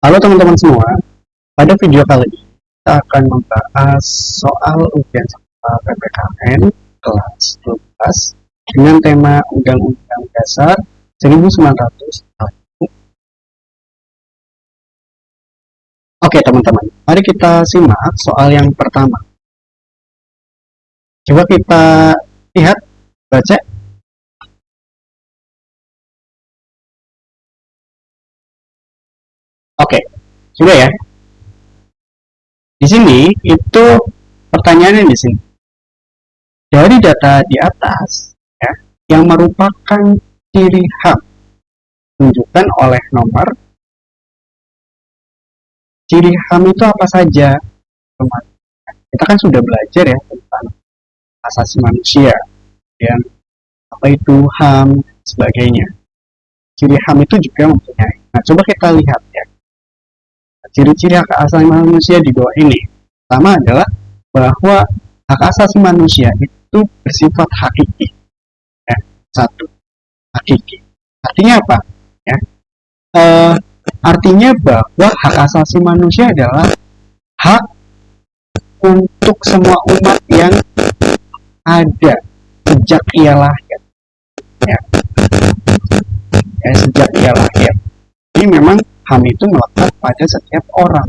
Halo teman-teman semua, pada video kali ini kita akan membahas soal ujian PPKN kelas 12 dengan tema Undang-Undang Dasar 1945. Oke teman-teman, mari kita simak soal yang pertama. Coba kita lihat, baca. Oke, sudah ya. Di sini itu pertanyaannya di sini. Dari data di atas, ya, yang merupakan ciri HAM tunjukkan oleh nomor. Ciri HAM itu apa saja? Kita kan sudah belajar ya tentang asasi manusia, dan apa itu HAM, sebagainya. Ciri HAM itu juga mempunyai. Nah, coba kita lihat ya. Ciri-ciri hak asasi manusia di bawah ini. Pertama adalah bahwa hak asasi manusia itu bersifat hakiki. Ya, satu, hakiki. Artinya apa? Ya, artinya bahwa hak asasi manusia adalah hak untuk semua umat yang ada sejak ia lahir. Ya, sejak ia lahir. Ini memang HAM itu melekat pada setiap orang.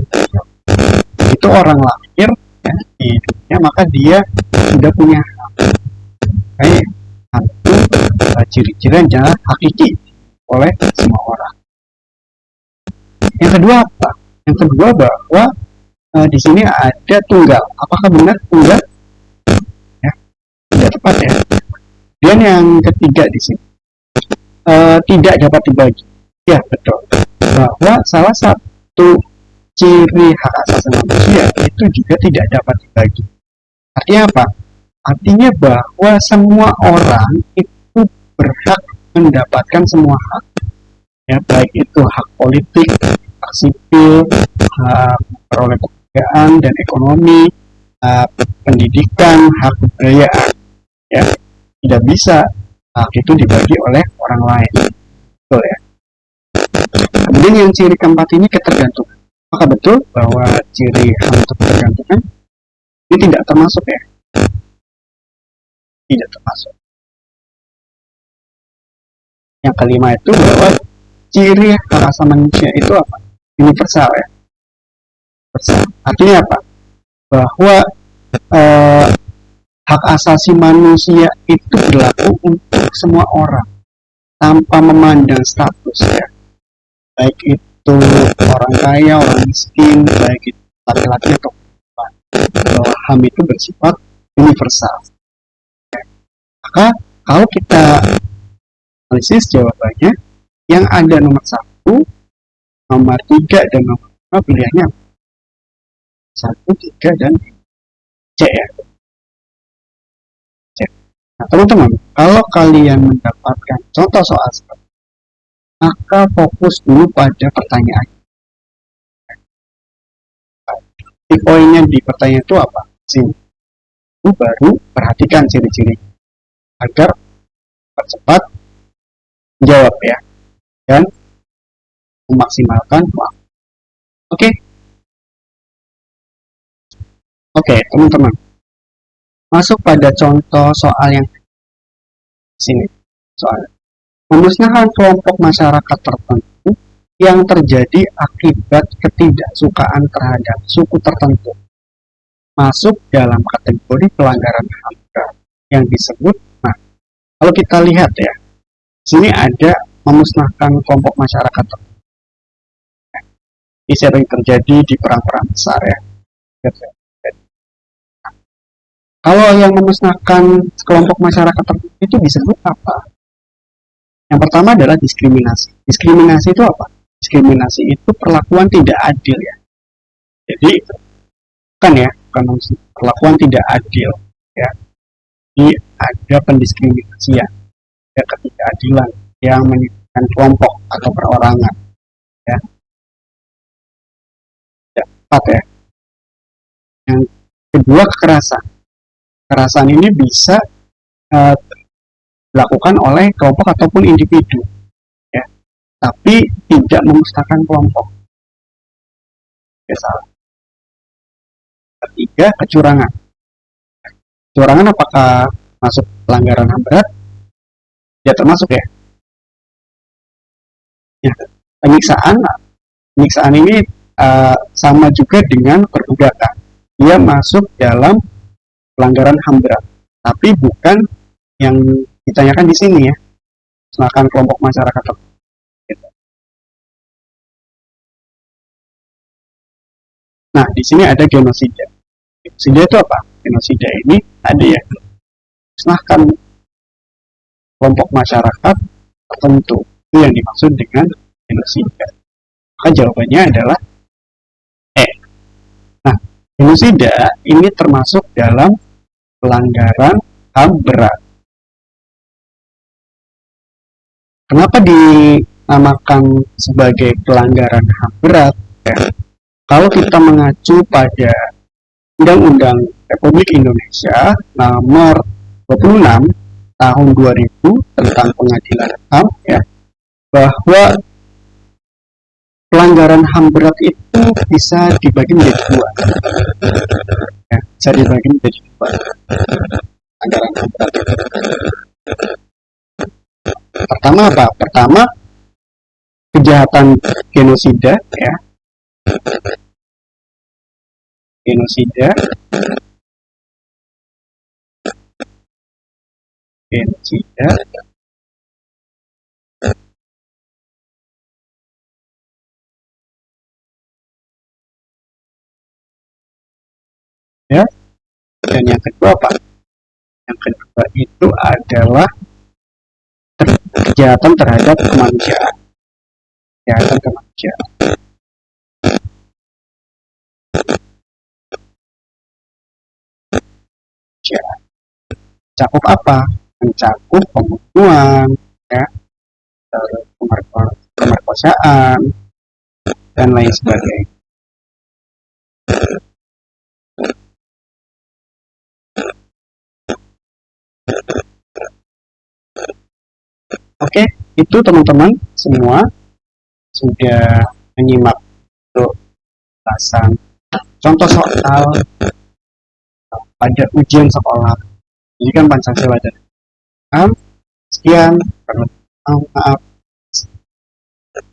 Itu orang lahir ya, di dunia, maka dia sudah punya HAM. Kayak HAM itu ciri-ciri adalah hakiki oleh semua orang. Yang kedua apa? Yang kedua bahwa di sini ada tunggal. Apakah benar tunggal? Ya, tidak tepat ya. Dan yang ketiga di sini tidak dapat dibagi. Ya betul. Bahwa salah satu ciri hak asasi manusia itu juga tidak dapat dibagi. Artinya apa? Artinya bahwa semua orang itu berhak mendapatkan semua hak. Ya, baik itu hak politik, hak sipil, hak peroleh pekerjaan dan ekonomi, hak pendidikan, hak kebudayaan. Ya, tidak bisa hak itu dibagi oleh orang lain. Betul ya. Kemudian yang ciri keempat ini ketergantungan. Maka betul bahwa ciri HAM itu ketergantungan ini tidak termasuk ya. Tidak termasuk. Yang kelima itu bahwa ciri hak asasi manusia itu apa? Universal ya. Universal. Artinya apa? Bahwa hak asasi manusia itu berlaku untuk semua orang tanpa memandang status ya. Baik itu orang kaya, orang miskin, baik itu laki-laki atau perempuan. Bahwa HAM itu bersifat universal. Maka kalau kita analisis jawabannya, yang ada nomor 1, nomor 3, dan nomor 5 pilihannya 1, 3, dan C ya. C. Nah teman-teman, kalau kalian mendapatkan contoh soal seperti ini, maka fokus dulu pada pertanyaan. Di poinnya di pertanyaan itu apa? Sini. Baru perhatikan ciri-ciri agar percepat menjawab ya, dan memaksimalkan waktu. Oke, teman-teman. Masuk pada contoh soal yang sini. Soal pemusnahan kelompok masyarakat tertentu yang terjadi akibat ketidaksukaan terhadap suku tertentu masuk dalam kategori pelanggaran HAM berat yang disebut. Nah, kalau kita lihat ya, sini ada memusnahkan kelompok masyarakat tertentu. Ini sering terjadi di perang-perang besar ya. Nah, kalau yang memusnahkan kelompok masyarakat tertentu itu disebut apa? Yang pertama adalah diskriminasi. Diskriminasi itu apa? Diskriminasi itu perlakuan tidak adil ya. Jadi kan ya, bukan perlakuan tidak adil ya. Jadi ada pendiskriminasian, ada ketidakadilan yang menyebabkan kelompok atau perorangan ya. Tepat ya. Yang kedua kekerasan. Kekerasan ini bisa dilakukan oleh kelompok ataupun individu ya, tapi tidak memusnahkan kelompok. ya salah. Ketiga, kecurangan. Kecurangan apakah masuk pelanggaran HAM berat? Ya termasuk ya. Ya, penyiksaan. Penyiksaan ini sama juga dengan perbudakan. Dia masuk dalam pelanggaran HAM berat, tapi bukan yang ditanyakan di sini ya. Misalkan kelompok masyarakat. Nah, di sini ada genosida. Genosida itu apa? Genosida ini ada ya, musnahkan kelompok masyarakat tertentu. Itu yang dimaksud dengan genosida. Maka jawabannya adalah E. Nah, genosida ini termasuk dalam pelanggaran HAM berat. Kenapa dinamakan sebagai pelanggaran HAM berat? Ya, kalau kita mengacu pada Undang-Undang Republik Indonesia nomor 26 tahun 2000 tentang pengadilan HAM ya, bahwa pelanggaran HAM berat itu bisa dibagi menjadi dua. Ya, bisa dibagi menjadi dua. Pelanggaran HAM berat itu. Pertama apa? Pertama, kejahatan genosida ya. Genosida ya. Dan yang kedua apa? Yang kedua itu adalah kejahatan terhadap kemanusiaan. Kejahatan kemanusiaan. Mencakup apa? Mencakup pembunuhan, ya, pemerkosaan, dan lain sebagainya. Oke, itu teman-teman semua sudah menyimak untuk bahasan contoh soal pada ujian sekolah. Ini kan Pancasila dan HAM. Sekian, maaf.